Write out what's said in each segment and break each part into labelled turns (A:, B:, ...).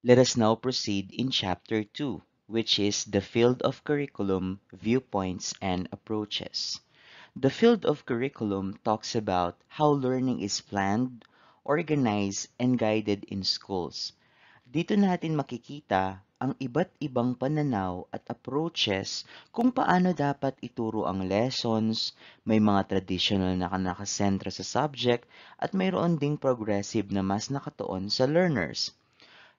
A: Let us now proceed in Chapter 2, which is the field of curriculum, viewpoints, and approaches. The field of curriculum talks about how learning is planned, organized, and guided in schools. Dito natin makikita ang iba't ibang pananaw at approaches kung paano dapat ituro ang lessons, may mga traditional na nakasentro sa subject, at mayroon ding progressive na mas nakatuon sa learners.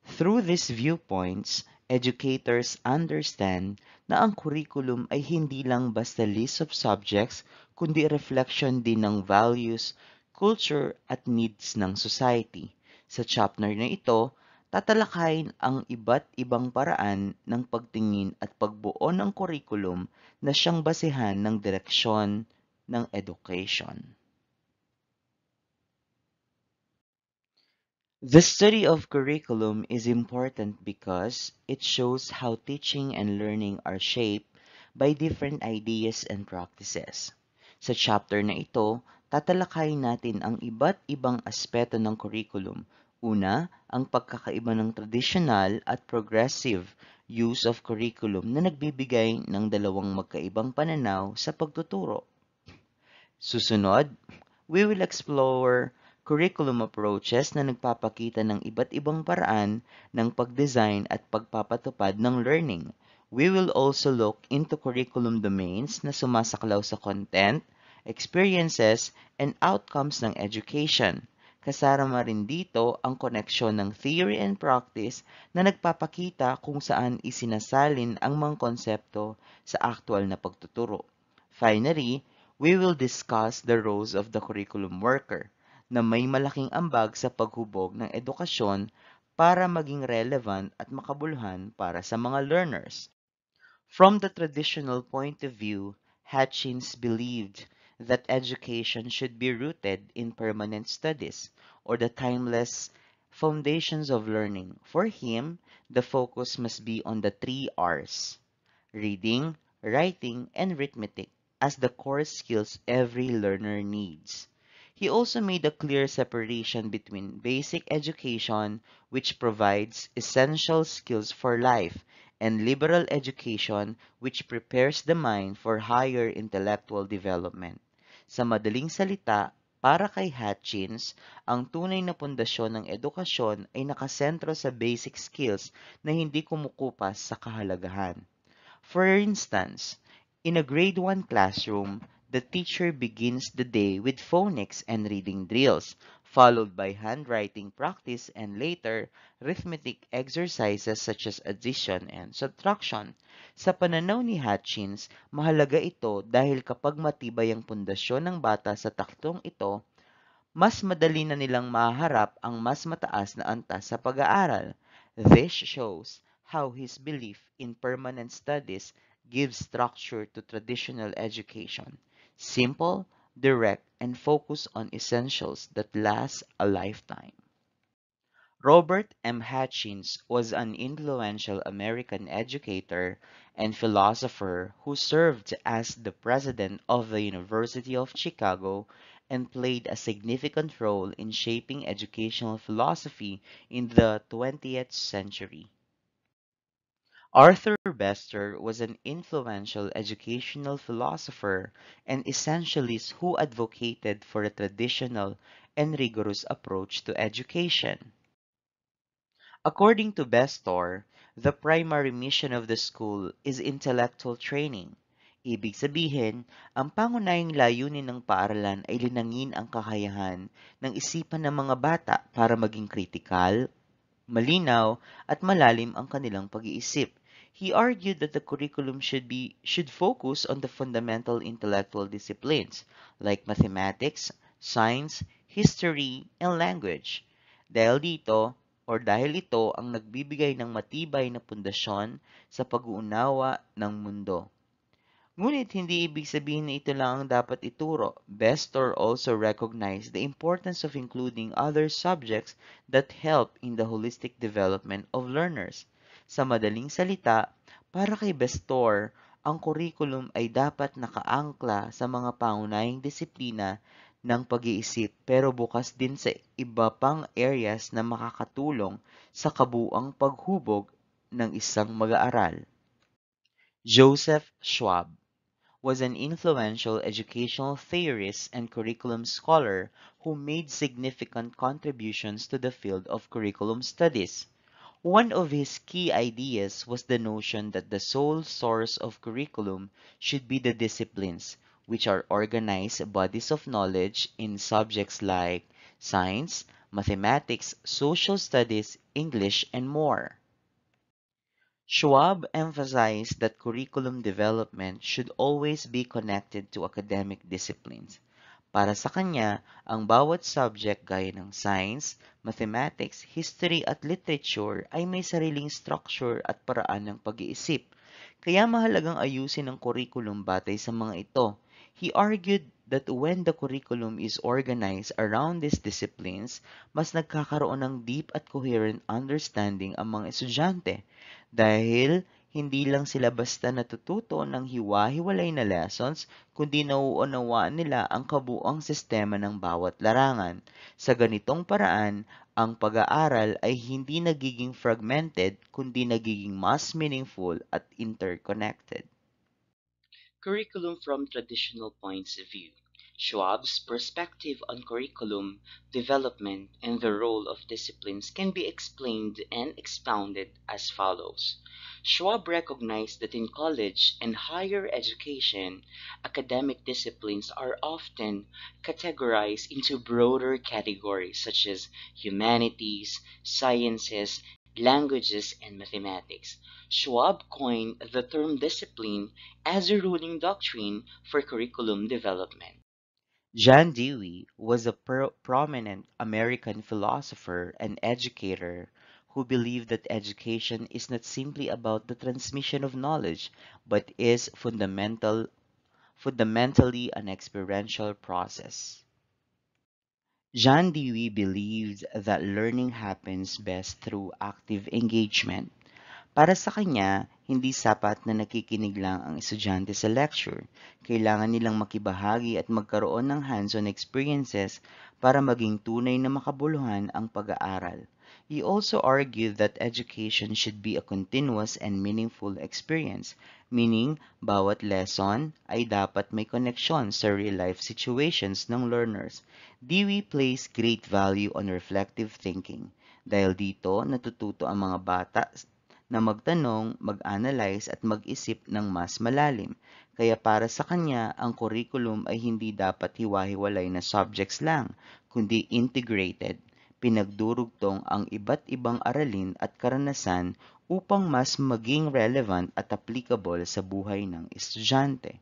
A: Through these viewpoints, educators understand na ang curriculum ay hindi lang basta list of subjects, kundi reflection din ng values, culture at needs ng society. Sa chapter na ito, tatalakayin ang iba't ibang paraan ng pagtingin at pagbuo ng curriculum na siyang basehan ng direksyon ng education. The study of curriculum is important because it shows how teaching and learning are shaped by different ideas and practices. Sa chapter na ito, tatalakayin natin ang iba't ibang aspeto ng curriculum. Una, ang pagkakaiba ng traditional at progressive use of curriculum na nagbibigay ng dalawang magkaibang pananaw sa pagtuturo. Susunod, we will explore curriculum approaches na nagpapakita ng iba't ibang paraan ng pag-design at pagpapatupad ng learning. We will also look into curriculum domains na sumasaklaw sa content, experiences, and outcomes ng education. Kasama rin dito ang koneksyon ng theory and practice na nagpapakita kung saan isinasalin ang mga konsepto sa aktual na pagtuturo. Finally, we will discuss the roles of the curriculum worker na may malaking ambag sa paghubog ng edukasyon para maging relevant at makabuluhan para sa mga learners. From the traditional point of view, Hutchins believed that education should be rooted in permanent studies or the timeless foundations of learning. For him, the focus must be on the three R's: reading, writing, and arithmetic as the core skills every learner needs. He also made a clear separation between basic education, which provides essential skills for life, and liberal education, which prepares the mind for higher intellectual development. Sa madaling salita, para kay Hutchins, ang tunay na pundasyon ng edukasyon ay nakasentro sa basic skills na hindi kumukupas sa kahalagahan. For instance, in a grade 1 classroom, the teacher begins the day with phonics and reading drills, followed by handwriting practice and later arithmetic exercises such as addition and subtraction. Sa pananaw ni Hutchins, mahalaga ito dahil kapag matibay ang pundasyon ng bata sa taktong ito, mas madali na nilang maharap ang mas mataas na antas sa pag-aaral. This shows how his belief in permanent studies gives structure to traditional education. Simple, direct, and focused on essentials that last a lifetime. Robert M. Hutchins was an influential American educator and philosopher who served as the president of the University of Chicago and played a significant role in shaping educational philosophy in the 20th century. Arthur Bester was an influential educational philosopher and essentialist who advocated for a traditional and rigorous approach to education. According to Bestor, the primary mission of the school is intellectual training. Ibig sabihin, ang pangunahing layunin ng paaralan ay linangin ang kakayahan ng isipan ng mga bata para maging kritikal, malinaw, at malalim ang kanilang pag-iisip. He argued that the curriculum should focus on the fundamental intellectual disciplines like mathematics, science, history, and language. Dahil dito, dahil ito ang nagbibigay ng matibay na pundasyon sa pag-uunawa ng mundo. Ngunit hindi ibig sabihin na ito lang ang dapat ituro. Bestor also recognized the importance of including other subjects that help in the holistic development of learners. Sa madaling salita, para kay Bestor, ang curriculum ay dapat nakaangkla sa mga pangunahing disiplina ng pag-iisip pero bukas din sa iba pang areas na makakatulong sa kabuuang paghubog ng isang mag-aaral. Joseph Schwab was an influential educational theorist and curriculum scholar who made significant contributions to the field of curriculum studies. One of his key ideas was the notion that the sole source of curriculum should be the disciplines, which are organized bodies of knowledge in subjects like science, mathematics, social studies, English, and more. Schwab emphasized that curriculum development should always be connected to academic disciplines. Para sa kanya, ang bawat subject gaya ng science, mathematics, history at literature ay may sariling structure at paraan ng pag-iisip. Kaya mahalagang ayusin ang curriculum batay sa mga ito. He argued that when the curriculum is organized around these disciplines, mas nagkakaroon ng deep at coherent understanding ang mga estudyante dahil hindi lang sila basta natututo ng hiwa-hiwalay na lessons, kundi nauunawaan nila ang kabuuang sistema ng bawat larangan. Sa ganitong paraan, ang pag-aaral ay hindi nagiging fragmented, kundi nagiging mas meaningful at interconnected. Curriculum from traditional points of view. Schwab's perspective on curriculum development and the role of disciplines can be explained and expounded as follows. Schwab recognized that in college and higher education, academic disciplines are often categorized into broader categories such as humanities, sciences, languages, and mathematics. Schwab coined the term discipline as a ruling doctrine for curriculum development. John Dewey was a prominent American philosopher and educator who believed that education is not simply about the transmission of knowledge, but is fundamentally an experiential process. John Dewey believed that learning happens best through active engagement. Para sa kanya, hindi sapat na nakikinig lang ang estudyante sa lecture. Kailangan nilang makibahagi at magkaroon ng hands-on experiences para maging tunay na makabuluhan ang pag-aaral. He also argued that education should be a continuous and meaningful experience, meaning bawat lesson ay dapat may koneksyon sa real-life situations ng learners. Dewey placed great value on reflective thinking. Dahil dito, natututo ang mga bata na magtanong, mag-analyze at mag-isip ng mas malalim. Kaya para sa kanya, ang curriculum ay hindi dapat hiwa-hiwalay na subjects lang, kundi integrated. Pinagdurugtong ang iba't ibang aralin at karanasan upang mas maging relevant at applicable sa buhay ng estudyante.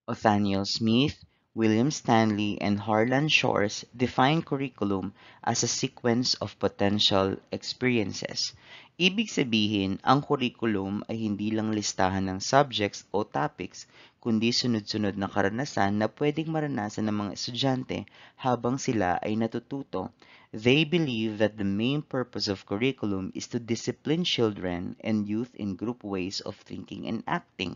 A: Othniel Smith, William Stanley, and Harlan Shores define curriculum as a sequence of potential experiences. Ibig sabihin, ang curriculum ay hindi lang listahan ng subjects o topics, kundi sunod-sunod na karanasan na pwedeng maranasan ng mga estudyante habang sila ay natututo. They believe that the main purpose of curriculum is to discipline children and youth in group ways of thinking and acting.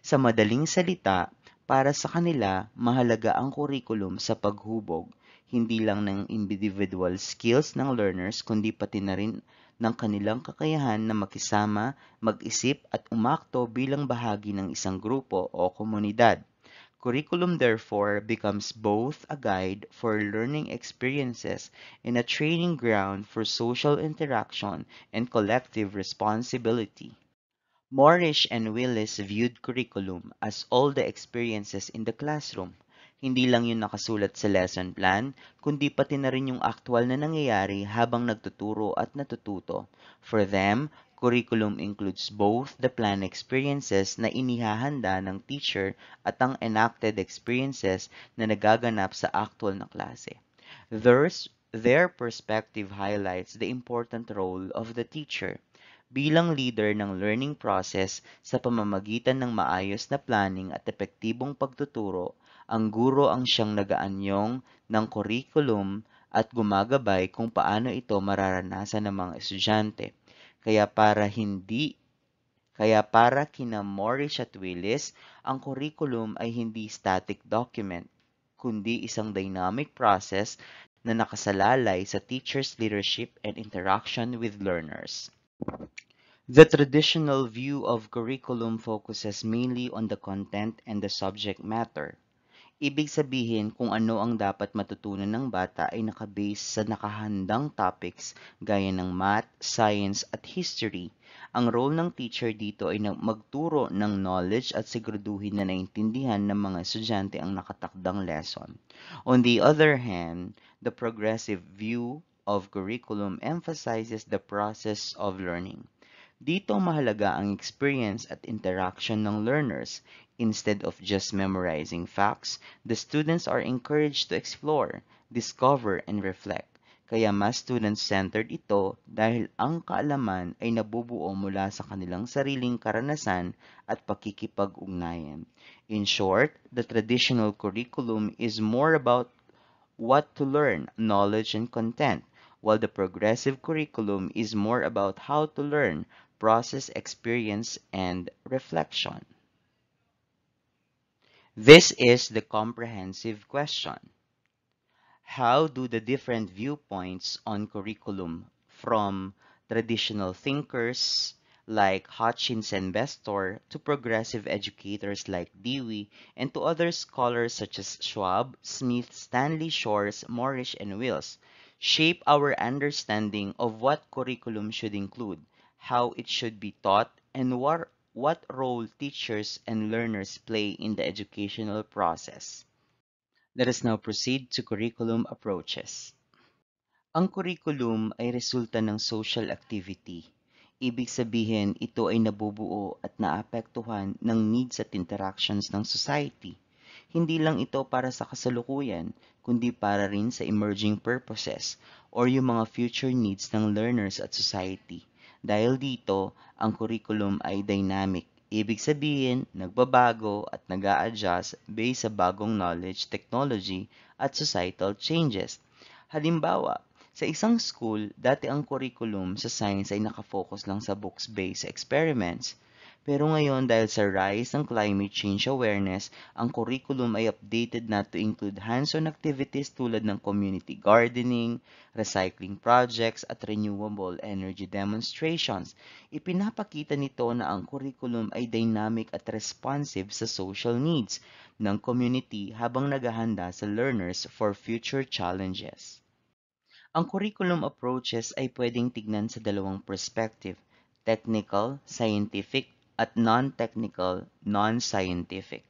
A: Sa madaling salita, para sa kanila, mahalaga ang curriculum sa paghubog, hindi lang ng individual skills ng learners kundi pati na rin ng kanilang kakayahan na makisama, mag-isip at umakto bilang bahagi ng isang grupo o komunidad. Curriculum therefore becomes both a guide for learning experiences and a training ground for social interaction and collective responsibility. Morrish and Willis viewed curriculum as all the experiences in the classroom. Hindi lang yung nakasulat sa lesson plan, kundi pati na rin yung actual na nangyayari habang nagtuturo at natututo. For them, curriculum includes both the planned experiences na inihahanda ng teacher at ang enacted experiences na nagaganap sa actual na klase. Their perspective highlights the important role of the teacher bilang leader ng learning process sa pamamagitan ng maayos na planning at epektibong pagtuturo. Ang guro ang siyang nagaanyong ng curriculum at gumagabay kung paano ito mararanasan ng mga estudyante. Kaya para hindi Kaya para kina Morris at Willis, ang curriculum ay hindi static document, kundi isang dynamic process na nakasalalay sa teacher's leadership and interaction with learners. The traditional view of curriculum focuses mainly on the content and the subject matter. Ibig sabihin kung ano ang dapat matutunan ng bata ay nakabase sa nakahandang topics gaya ng math, science at history. Ang role ng teacher dito ay magturo ng knowledge at siguraduhin na naintindihan ng mga estudyante ang nakatakdang lesson. On the other hand, the progressive view of curriculum emphasizes the process of learning. Dito mahalaga ang experience at interaction ng learners. Instead of just memorizing facts, the students are encouraged to explore, discover, and reflect. Kaya mas student-centered ito dahil ang kaalaman ay nabubuo mula sa kanilang sariling karanasan at pakikipag-ugnayan. In short, the traditional curriculum is more about what to learn, knowledge, and content, while the progressive curriculum is more about how to learn, process, experience, and reflection. This is the comprehensive question. How do the different viewpoints on curriculum from traditional thinkers like Hutchinson Bestor to progressive educators like Dewey and to other scholars such as Schwab, Smith, Stanley Shores, Morrish, and Wills shape our understanding of what curriculum should include, how it should be taught, and what role teachers and learners play in the educational process? Let us now proceed to curriculum approaches. Ang curriculum ay resulta ng social activity. Ibig sabihin, ito ay nabubuo at naapektuhan ng needs at interactions ng society. Hindi lang ito para sa kasalukuyan, kundi para rin sa emerging purposes or yung mga future needs ng learners at society. Dahil dito, ang curriculum ay dynamic. Ibig sabihin, nagbabago at nag-a-adjust based sa bagong knowledge, technology, at societal changes. Halimbawa, sa isang school, dati ang curriculum sa science ay nakafocus lang sa books-based experiments. Pero ngayon dahil sa rise ng climate change awareness, ang curriculum ay updated na to include hands-on activities tulad ng community gardening, recycling projects at renewable energy demonstrations. Ipinapakita nito na ang curriculum ay dynamic at responsive sa social needs ng community habang naghahanda sa learners for future challenges. Ang curriculum approaches ay pwedeng tignan sa dalawang perspective, technical, scientific, at non-technical, non-scientific.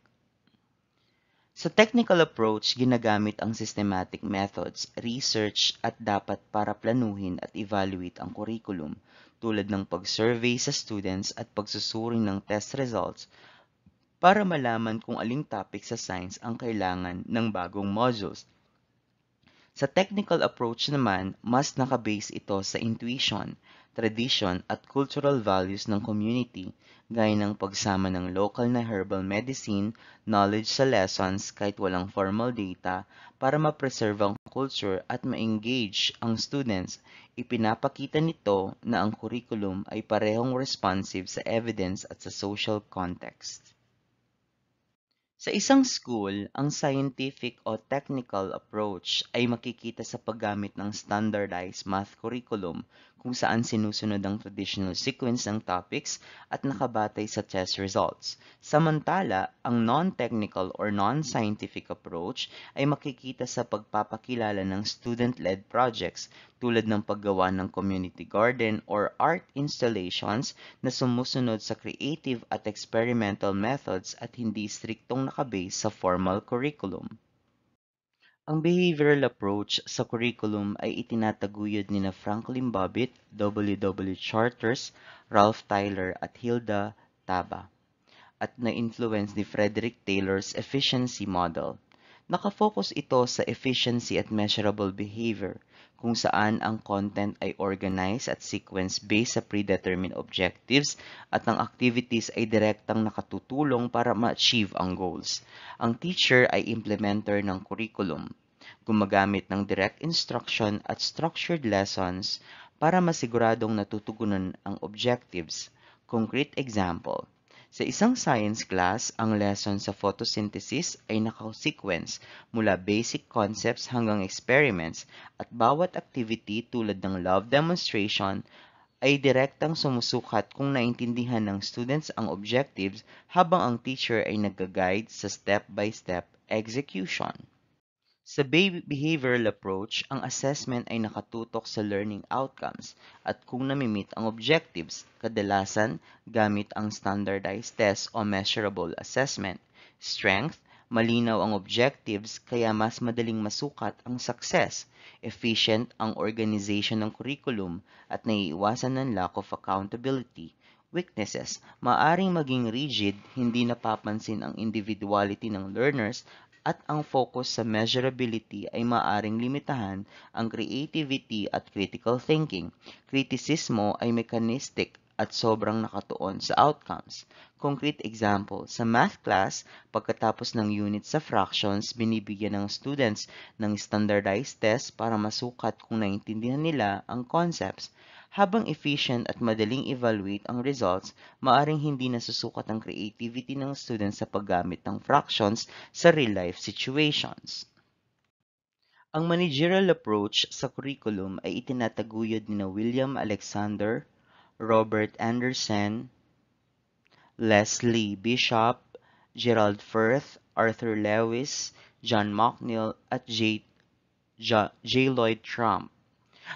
A: Sa technical approach, ginagamit ang systematic methods, research at dapat para planuhin at evaluate ang curriculum tulad ng pag-survey sa students at pagsusuring ng test results para malaman kung aling topic sa science ang kailangan ng bagong modules. Sa technical approach naman, mas nakabase ito sa intuition, tradition at cultural values ng community, gaya ng pagsama ng local na herbal medicine, knowledge sa lessons kahit walang formal data para ma-preserve ang culture at ma-engage ang students. Ipinapakita nito na ang curriculum ay parehong responsive sa evidence at sa social context. Sa isang school, ang scientific o technical approach ay makikita sa paggamit ng standardized math curriculum kung saan sinusunod ang traditional sequence ng topics at nakabatay sa test results. Samantala, ang non-technical or non-scientific approach ay makikita sa pagpapakilala ng student-led projects tulad ng paggawa ng community garden or art installations na sumusunod sa creative at experimental methods at hindi striktong nakabase sa formal curriculum. Ang behavioral approach sa curriculum ay itinataguyod nina Franklin Bobbitt, W. W. Charters, Ralph Tyler at Hilda Taba at na-influence ni Frederick Taylor's efficiency model. Nakafocus ito sa efficiency at measurable behavior, kung saan ang content ay organized at sequence based sa predetermined objectives at ang activities ay direktang nakatutulong para ma-achieve ang goals. Ang teacher ay implementer ng curriculum, gumagamit ng direct instruction at structured lessons para masiguradong natutugunan ang objectives. Concrete example, Sa isang science class, ang lesson sa photosynthesis ay naka-sequence mula basic concepts hanggang experiments at bawat activity tulad ng love demonstration ay direktang sumusukat kung naintindihan ng students ang objectives habang ang teacher ay nag-guide sa step-by-step execution. Sa behavioral approach, ang assessment ay nakatutok sa learning outcomes at kung namimit ang objectives, kadalasan gamit ang standardized test o measurable assessment. Strength, malinaw ang objectives kaya mas madaling masukat ang success. Efficient ang organization ng curriculum at naiiwasan ng lack of accountability. Weaknesses, maaring maging rigid, hindi napapansin ang individuality ng learners at ang focus sa measurability ay maaring limitahan ang creativity at critical thinking. Kritisismo ay mechanistic at sobrang nakatuon sa outcomes. Concrete example, sa math class, pagkatapos ng unit sa fractions, binibigyan ng students ng standardized test para masukat kung naintindihan nila ang concepts. Habang efficient at madaling evaluate ang results, maaring hindi nasusukat ang creativity ng students sa paggamit ng fractions sa real-life situations. Ang managerial approach sa curriculum ay itinataguyod ni William Alexander, Robert Anderson, Leslie Bishop, Gerald Firth, Arthur Lewis, John McNeill at J. Lloyd Trump.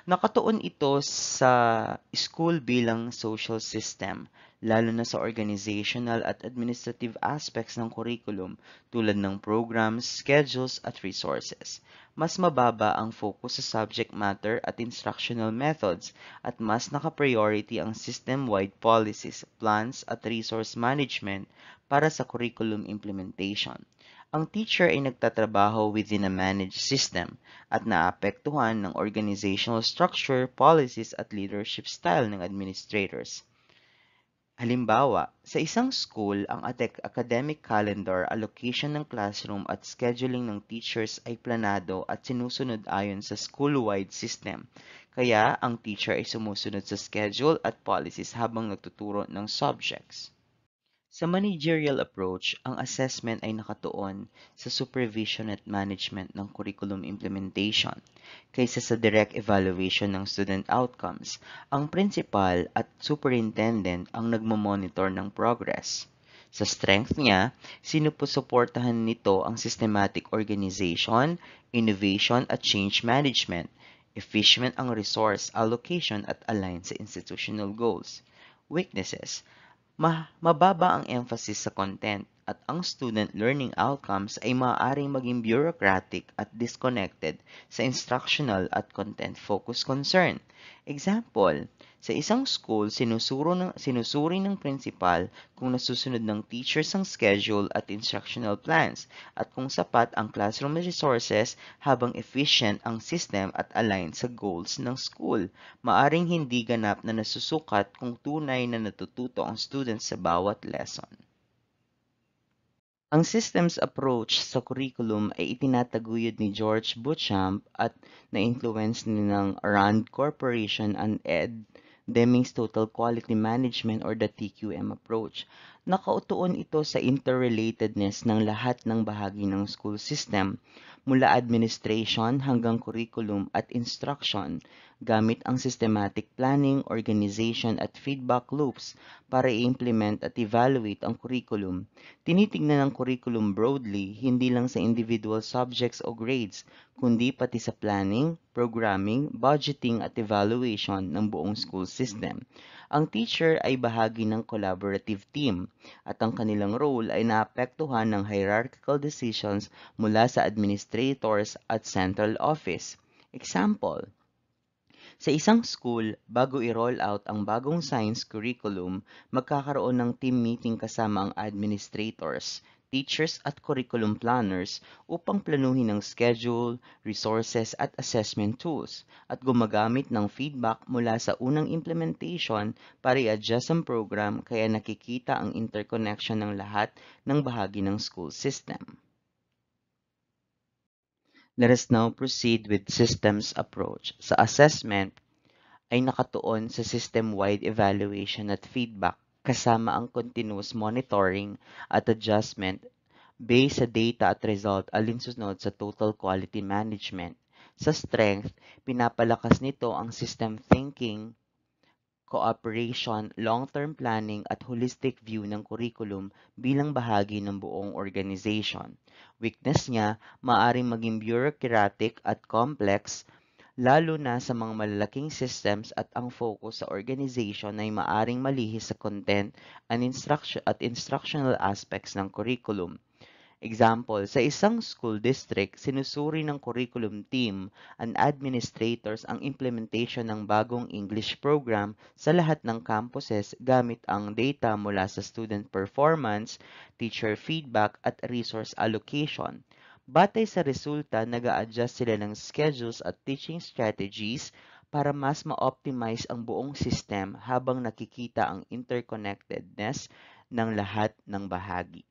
A: Nakatuon ito sa school bilang social system, lalo na sa organizational at administrative aspects ng curriculum tulad ng programs, schedules at resources. Mas mababa ang focus sa subject matter at instructional methods at mas naka-priority ang system-wide policies, plans at resource management para sa curriculum implementation. Ang teacher ay nagtatrabaho within a managed system at naapektuhan ng organizational structure, policies at leadership style ng administrators. Halimbawa, sa isang school, ang academic calendar, allocation ng classroom at scheduling ng teachers ay planado at sinusunod ayon sa school-wide system. Kaya ang teacher ay sumusunod sa schedule at policies habang nagtuturo ng subjects. Sa managerial approach, ang assessment ay nakatuon sa supervision at management ng curriculum implementation kaysa sa direct evaluation ng student outcomes. Ang principal at superintendent ang nagmamonitor ng progress. Sa strength niya, sinusuportahan nito ang systematic organization, innovation at change management. Efficient ang resource allocation at aligned sa institutional goals. Weaknesses, mababa ang emphasis sa content at ang student learning outcomes ay maaaring maging bureaucratic at disconnected sa instructional at content-focused concern. Example, sa isang school, sinusuri ng principal kung nasusunod ng teachers ang schedule at instructional plans at kung sapat ang classroom resources habang efficient ang system at aligned sa goals ng school. Maaring hindi ganap na nasusukat kung tunay na natututo ang students sa bawat lesson. Ang systems approach sa curriculum ay itinataguyod ni George Beauchamp at na-influence ni ng Rand Corporation and Ed Deming's Total Quality Management or the TQM approach. Nakautuon ito sa interrelatedness ng lahat ng bahagi ng school system, mula administration hanggang curriculum at instruction, gamit ang systematic planning, organization at feedback loops para i-implement at evaluate ang curriculum. Tinitignan ang curriculum broadly, hindi lang sa individual subjects o grades, kundi pati sa planning, programming, budgeting at evaluation ng buong school system. Ang teacher ay bahagi ng collaborative team at ang kanilang role ay naapektuhan ng hierarchical decisions mula sa administrators at central office. Example, sa isang school, bago i-roll out ang bagong science curriculum, magkakaroon ng team meeting kasama ang administrators, teachers at curriculum planners upang planuhin ang schedule, resources at assessment tools at gumagamit ng feedback mula sa unang implementation para i-adjust ang program kaya nakikita ang interconnection ng lahat ng bahagi ng school system. Let us now proceed with systems approach. Sa assessment, ay nakatuon sa system-wide evaluation at feedback. kasama ang continuous monitoring at adjustment based sa data at result alinsunod sa total quality management. Sa strength, pinapalakas nito ang system thinking, cooperation, long-term planning at holistic view ng curriculum bilang bahagi ng buong organization. Weakness niya, maaring maging bureaucratic at complex, lalo na sa mga malalaking systems at ang focus sa organization ay maaring malihis sa content and instructional aspects ng curriculum. Example, sa isang school district, sinusuri ng curriculum team and administrators ang implementation ng bagong English program sa lahat ng campuses gamit ang data mula sa student performance, teacher feedback at resource allocation. Batay sa resulta, nag-a-adjust sila ng schedules at teaching strategies para mas ma-optimize ang buong system habang nakikita ang interconnectedness ng lahat ng bahagi.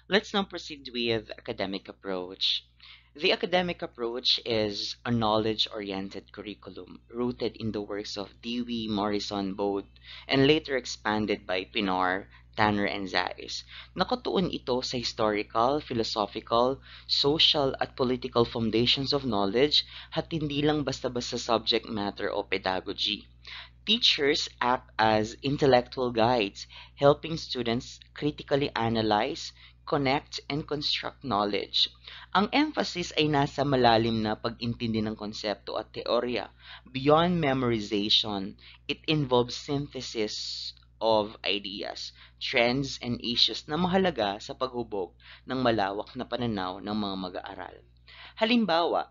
A: Let's now proceed with academic approach. The academic approach is a knowledge-oriented curriculum rooted in the works of Dewey, Morrison, Bode, and later expanded by Pinar, Tanner, and Zais. Nakatuon ito sa historical, philosophical, social, at political foundations of knowledge at hindi lang basta-basta subject matter o pedagogy. Teachers act as intellectual guides, helping students critically analyze, connect, and construct knowledge. Ang emphasis ay nasa malalim na pag-intindi ng konsepto at teorya. Beyond memorization, it involves synthesis of ideas, trends, and issues na mahalaga sa paghubog ng malawak na pananaw ng mga mag-aaral. Halimbawa,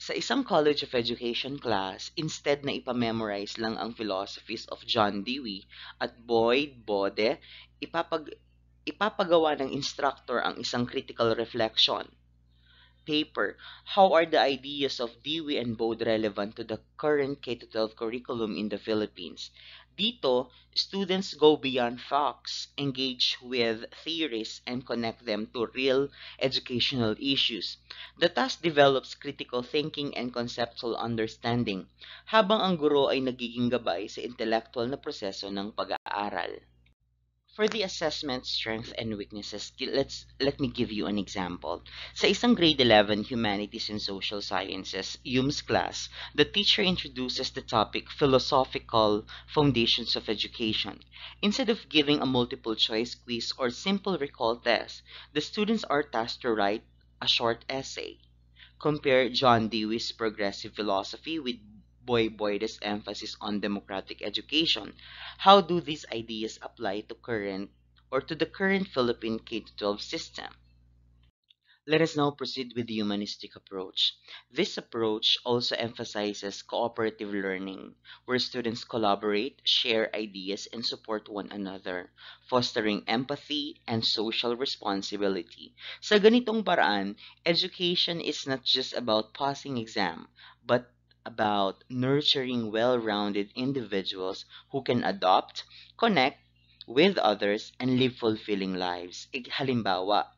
A: sa isang College of Education class, instead na ipamemorize lang ang philosophies of John Dewey at Boyd Bode, ipapagawa ng instructor ang isang critical reflection paper. How are the ideas of Dewey and Bode relevant to the current K-12 curriculum in the Philippines? Dito, students go beyond facts, engage with theories, and connect them to real educational issues. The task develops critical thinking and conceptual understanding, habang ang guro ay nagiging gabay sa intellectual na proseso ng pag-aaral. For the assessment, strengths, and weaknesses, let me give you an example. Sa isang grade 11 Humanities and Social Sciences, UMS class, the teacher introduces the topic Philosophical Foundations of Education. Instead of giving a multiple choice quiz or simple recall test, the students are tasked to write a short essay. Compare John Dewey's progressive philosophy with Boyde's emphasis on democratic education. How do these ideas apply to the current Philippine K-12 system? Let us now proceed with the humanistic approach. This approach also emphasizes cooperative learning, where students collaborate, share ideas, and support one another, fostering empathy and social responsibility. Sa ganitong paraan, education is not just about passing exam, but about nurturing well-rounded individuals who can adopt, connect with others, and live fulfilling lives. Halimbawa,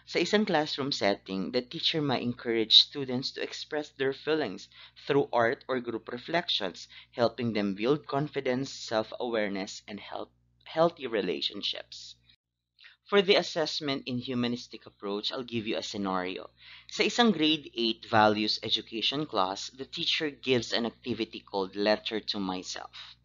A: sa isang classroom setting, the teacher might encourage students to express their feelings through art or group reflections, helping them build confidence, self-awareness, and healthy relationships. For the assessment in humanistic approach, I'll give you a scenario. Sa isang grade 8 values education class, the teacher gives an activity called Letter to Myself.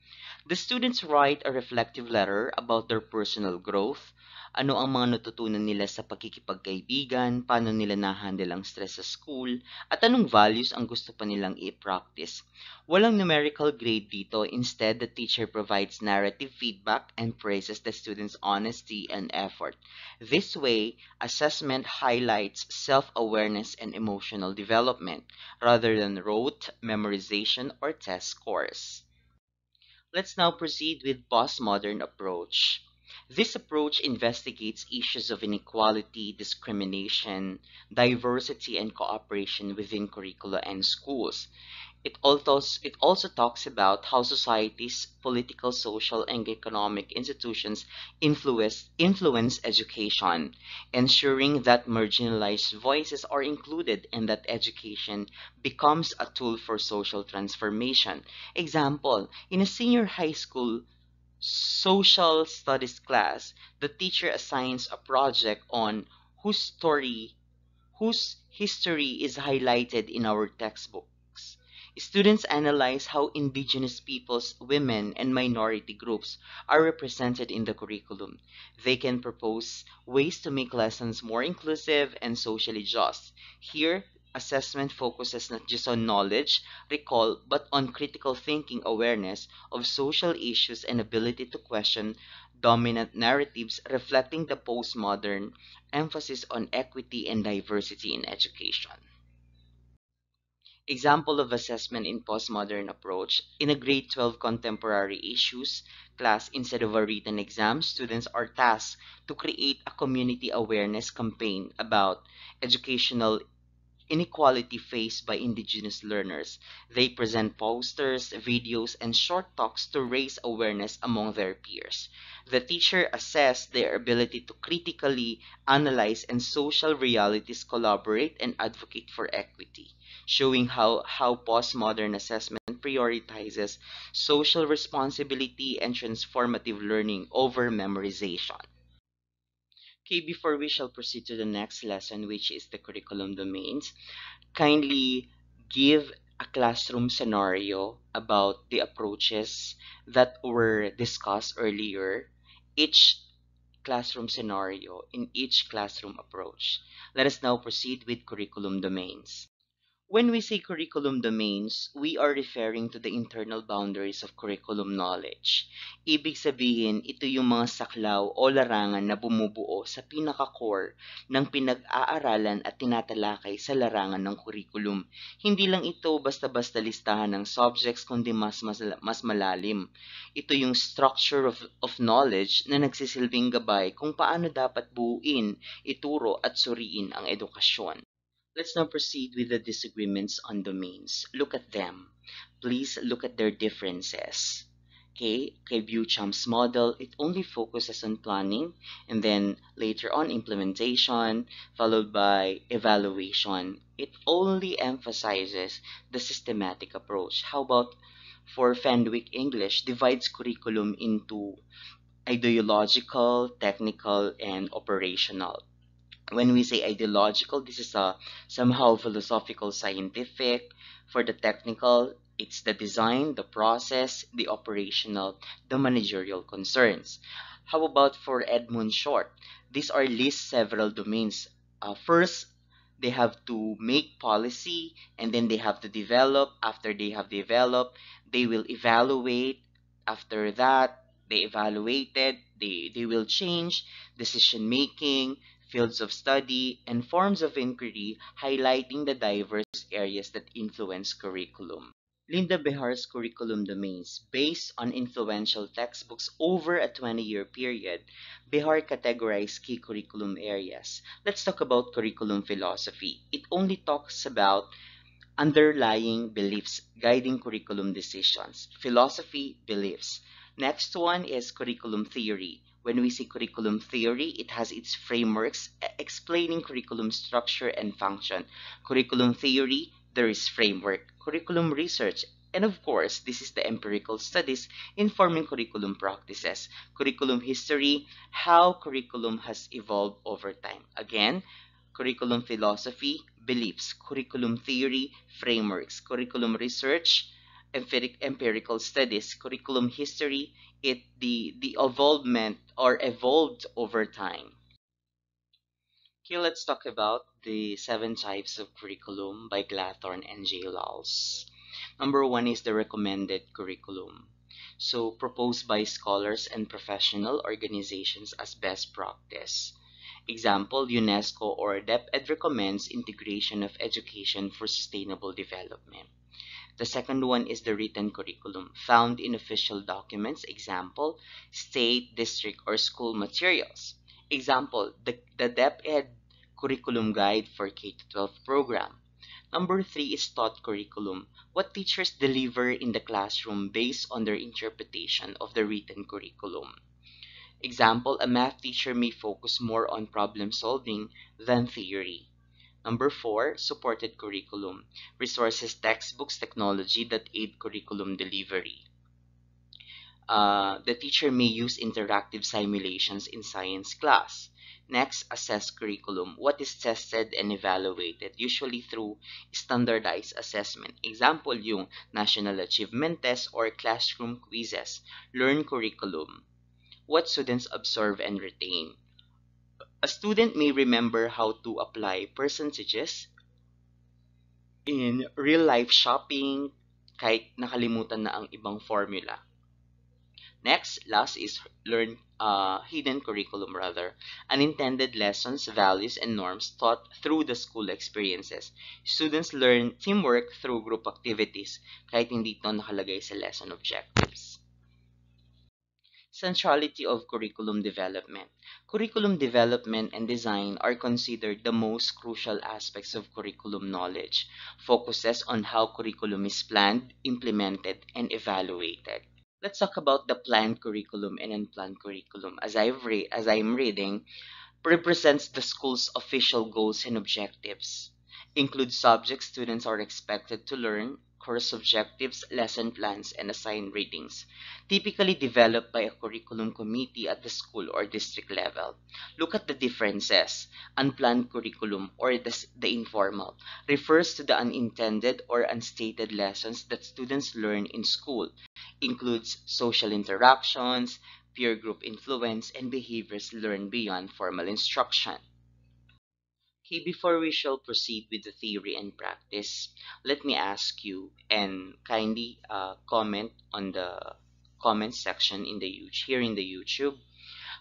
A: The students write a reflective letter about their personal growth, ano ang mga natutunan nila sa pakikipagkaibigan, paano nila na-handle ang stress sa school, at anong values ang gusto pa nilang i-practice. Walang numerical grade dito. Instead, the teacher provides narrative feedback and praises the students' honesty and effort. This way, assessment highlights self-awareness and emotional development rather than rote, memorization, or test scores. Let's now proceed with postmodern approach. This approach investigates issues of inequality, discrimination, diversity, and cooperation within curricula and schools. It also talks about how society's political, social, and economic institutions influence education, ensuring that marginalized voices are included and that education becomes a tool for social transformation. Example, in a senior high school social studies class, the teacher assigns a project on whose story whose history is highlighted in our textbooks. Students analyze how indigenous peoples, women, and minority groups are represented in the curriculum. They can propose ways to make lessons more inclusive and socially just. Here, assessment focuses not just on knowledge, recall, but on critical thinking, awareness of social issues, and ability to question dominant narratives, reflecting the postmodern emphasis on equity and diversity in education. Example of assessment in postmodern approach. In a grade 12 contemporary issues class, instead of a written exam, students are tasked to create a community awareness campaign about educational inequality faced by indigenous learners. They present posters, videos, and short talks to raise awareness among their peers. The teacher assessed their ability to critically analyze and social realities, collaborate, and advocate for equity, showing how postmodern assessment prioritizes social responsibility and transformative learning over memorization. Okay, before we shall proceed to the next lesson, which is the curriculum domains, kindly give a classroom scenario about the approaches that were discussed earlier, each classroom scenario in each classroom approach. Let us now proceed with curriculum domains. When we say curriculum domains, we are referring to the internal boundaries of curriculum knowledge. Ibig sabihin, ito yung mga saklaw o larangan na bumubuo sa pinaka-core ng pinag-aaralan at tinatalakay sa larangan ng curriculum. Hindi lang ito basta-basta listahan ng subjects kundi mas malalim. Ito yung structure of knowledge na nagsisilbing gabay kung paano dapat buuin, ituro at suriin ang edukasyon. Let's now proceed with the disagreements on domains. Look at them. Please look at their differences. Okay, Bucham's model, it only focuses on planning and then later on implementation, followed by evaluation. It only emphasizes the systematic approach. How about for Fenwick English, divides curriculum into ideological, technical, and operational. When we say ideological, this is a somehow philosophical, scientific. For the technical, it's the design, the process, the operational, the managerial concerns. How about for Edmund Short? These are list several domains. First, they have to make policy, and then they have to develop. After they have developed, they will evaluate. After that, they evaluated, they will change decision making, fields of study, and forms of inquiry, highlighting the diverse areas that influence curriculum. Linda Behar's curriculum domains, based on influential textbooks over a 20-year period, Behar categorized key curriculum areas. Let's talk about curriculum philosophy. It only talks about underlying beliefs guiding curriculum decisions. Philosophy, beliefs. Next one is curriculum theory. When we say curriculum theory, it has its frameworks explaining curriculum structure and function. Curriculum theory, there is framework. Curriculum research, and of course, this is the empirical studies informing curriculum practices. Curriculum history, how curriculum has evolved over time. Again, curriculum philosophy, beliefs, curriculum theory, frameworks, curriculum research, empirical studies, curriculum history, the evolvement or evolved over time. Okay, let's talk about the 7 types of curriculum by Glathorn and J. Lals. Number one is the recommended curriculum. So proposed by scholars and professional organizations as best practice. Example, UNESCO or DepEd recommends integration of education for sustainable development. The second one is the written curriculum, found in official documents, example, state, district, or school materials. Example, the DepEd curriculum guide for K-12 program. Number three is taught curriculum, what teachers deliver in the classroom based on their interpretation of the written curriculum. Example, a math teacher may focus more on problem solving than theory. Number four, supported curriculum, resources, textbooks, technology that aid curriculum delivery. The teacher may use interactive simulations in science class. Next, assess curriculum. What is tested and evaluated, usually through standardized assessment. Example, yung national achievement test or classroom quizzes. Learn curriculum. What students observe and retain. A student may remember how to apply percentages in real-life shopping kahit nakalimutan na ang ibang formula. Next, last is learn hidden curriculum rather, unintended lessons, values, and norms taught through the school experiences. Students learn teamwork through group activities kahit hindi ito nakalagay sa lesson objectives. Centrality of curriculum development. Curriculum development and design are considered the most crucial aspects of curriculum knowledge, focuses on how curriculum is planned, implemented, and evaluated. Let's talk about the planned curriculum and unplanned curriculum. As I'm reading, represents the school's official goals and objectives, includes subjects students are expected to learn, course objectives, lesson plans, and assigned readings, typically developed by a curriculum committee at the school or district level. Look at the differences. Unplanned curriculum, or the informal, refers to the unintended or unstated lessons that students learn in school, includes social interactions, peer group influence, and behaviors learned beyond formal instruction. Okay, before we shall proceed with the theory and practice, let me ask you and kindly comment on the comment section in here in the YouTube.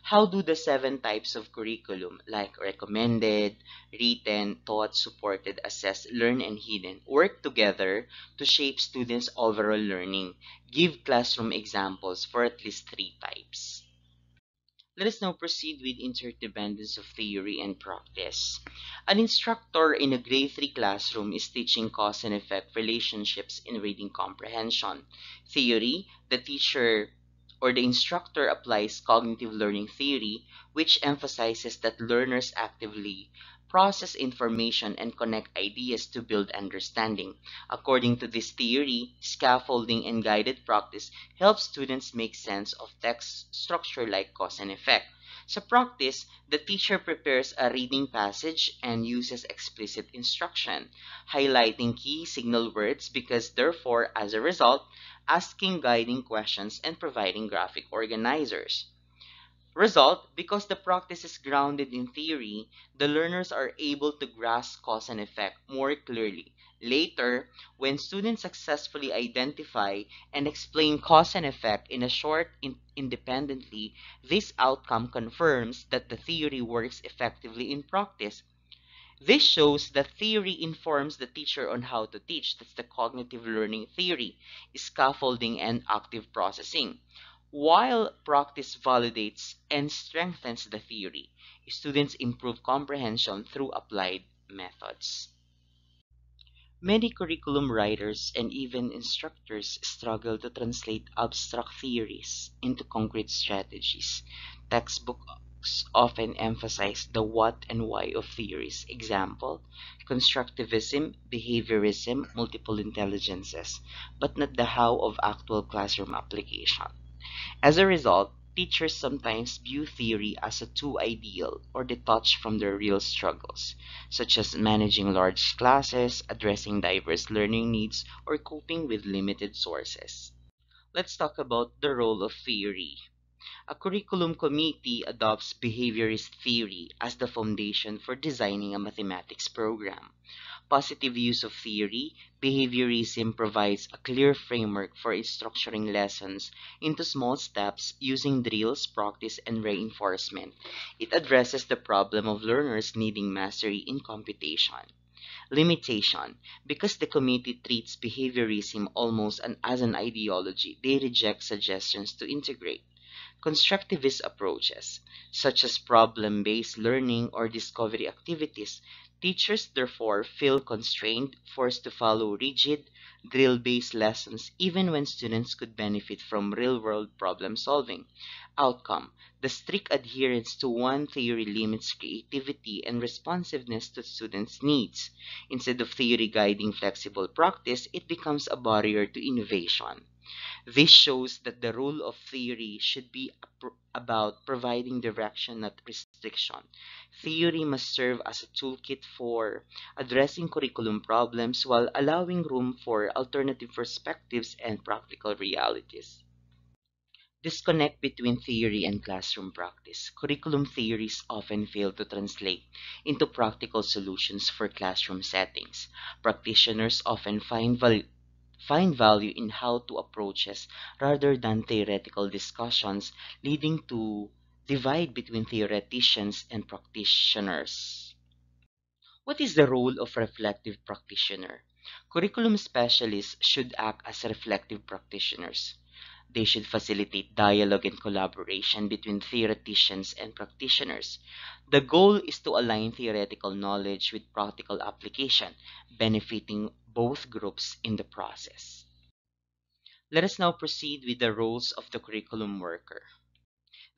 A: How do the seven types of curriculum, like recommended, written, taught, supported, assessed, learned, and hidden, work together to shape students' overall learning? Give classroom examples for at least three types. Let us now proceed with interdependence of theory and practice. An instructor in a grade 3 classroom is teaching cause and effect relationships in reading comprehension. Theory, the teacher or the instructor applies cognitive learning theory, which emphasizes that learners actively process information and connect ideas to build understanding. According to this theory, scaffolding and guided practice help students make sense of text structure like cause and effect. So practice, the teacher prepares a reading passage and uses explicit instruction, highlighting key signal words because therefore, as a result, asking guiding questions and providing graphic organizers. Result, because the practice is grounded in theory, the learners are able to grasp cause and effect more clearly. Later, when students successfully identify and explain cause and effect in a independently, this outcome confirms that the theory works effectively in practice. This shows that theory informs the teacher on how to teach. That's the cognitive learning theory, scaffolding, and active processing. While practice validates and strengthens the theory, students improve comprehension through applied methods. Many curriculum writers and even instructors struggle to translate abstract theories into concrete strategies. Textbooks often emphasize the what and why of theories. Example, constructivism, behaviorism, multiple intelligences, but not the how of actual classroom application. As a result, teachers sometimes view theory as a too ideal or detached from their real struggles, such as managing large classes, addressing diverse learning needs, or coping with limited sources. Let's talk about the role of theory. A curriculum committee adopts behaviorist theory as the foundation for designing a mathematics program. Positive use of theory, behaviorism provides a clear framework for structuring lessons into small steps using drills, practice, and reinforcement. It addresses the problem of learners needing mastery in computation. Limitation. Because the committee treats behaviorism almost as an ideology, they reject suggestions to integrate. Constructivist approaches, such as problem based learning or discovery activities, Teachers therefore feel constrained, forced to follow rigid, drill-based lessons even when students could benefit from real-world problem-solving. Outcome: the strict adherence to one theory limits creativity and responsiveness to students' needs. Instead of theory guiding flexible practice, it becomes a barrier to innovation. This shows that the role of theory should be about providing direction, not restriction. Theory must serve as a toolkit for addressing curriculum problems while allowing room for alternative perspectives and practical realities. Disconnect between theory and classroom practice. Curriculum theories often fail to translate into practical solutions for classroom settings. Practitioners often find value in how to approaches rather than theoretical discussions, leading to divide between theoreticians and practitioners. What is the role of reflective practitioner? Curriculum specialists should act as reflective practitioners. They should facilitate dialogue and collaboration between theoreticians and practitioners. The goal is to align theoretical knowledge with practical application, benefiting both groups in the process. Let us now proceed with the roles of the curriculum worker.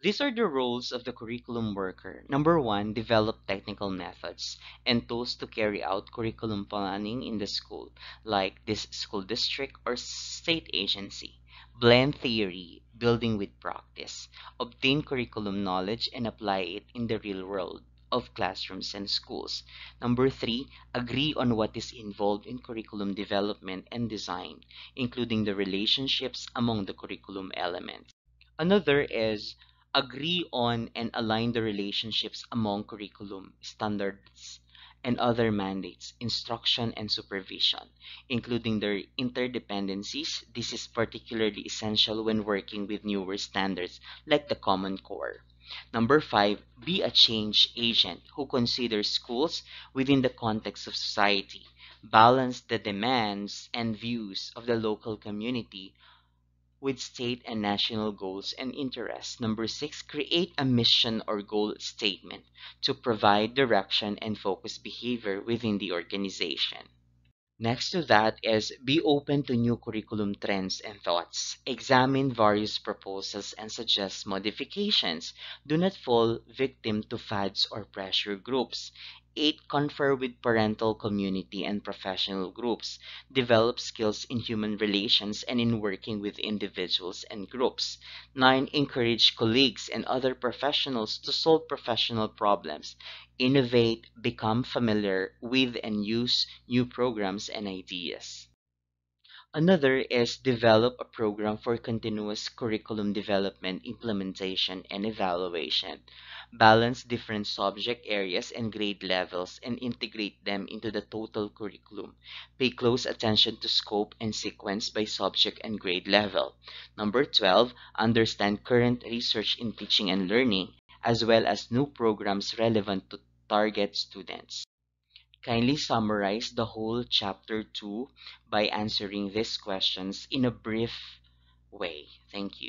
A: These are the roles of the curriculum worker. Number one, develop technical methods and tools to carry out curriculum planning in the school, like this school district or state agency. Blend theory, building with practice. Obtain curriculum knowledge and apply it in the real world of classrooms and schools. Number three, agree on what is involved in curriculum development and design, including the relationships among the curriculum elements. Another is agree on and align the relationships among curriculum, standards, and other mandates, instruction and supervision, including their interdependencies. This is particularly essential when working with newer standards like the Common Core. Number five, be a change agent who considers schools within the context of society. Balance the demands and views of the local community with state and national goals and interests. Number six, create a mission or goal statement to provide direction and focus behavior within the organization. Next to that is be open to new curriculum trends and thoughts. Examine various proposals and suggest modifications. Do not fall victim to fads or pressure groups. 8. Confer with parental community and professional groups. Develop skills in human relations and in working with individuals and groups. 9. Encourage colleagues and other professionals to solve professional problems. Innovate, become familiar with and use new programs and ideas. Another is develop a program for continuous curriculum development, implementation, and evaluation. Balance different subject areas and grade levels and integrate them into the total curriculum. Pay close attention to scope and sequence by subject and grade level. Number 12, understand current research in teaching and learning, as well as new programs relevant to target students. Kindly summarize the whole chapter 2 by answering these questions in a brief way. Thank you.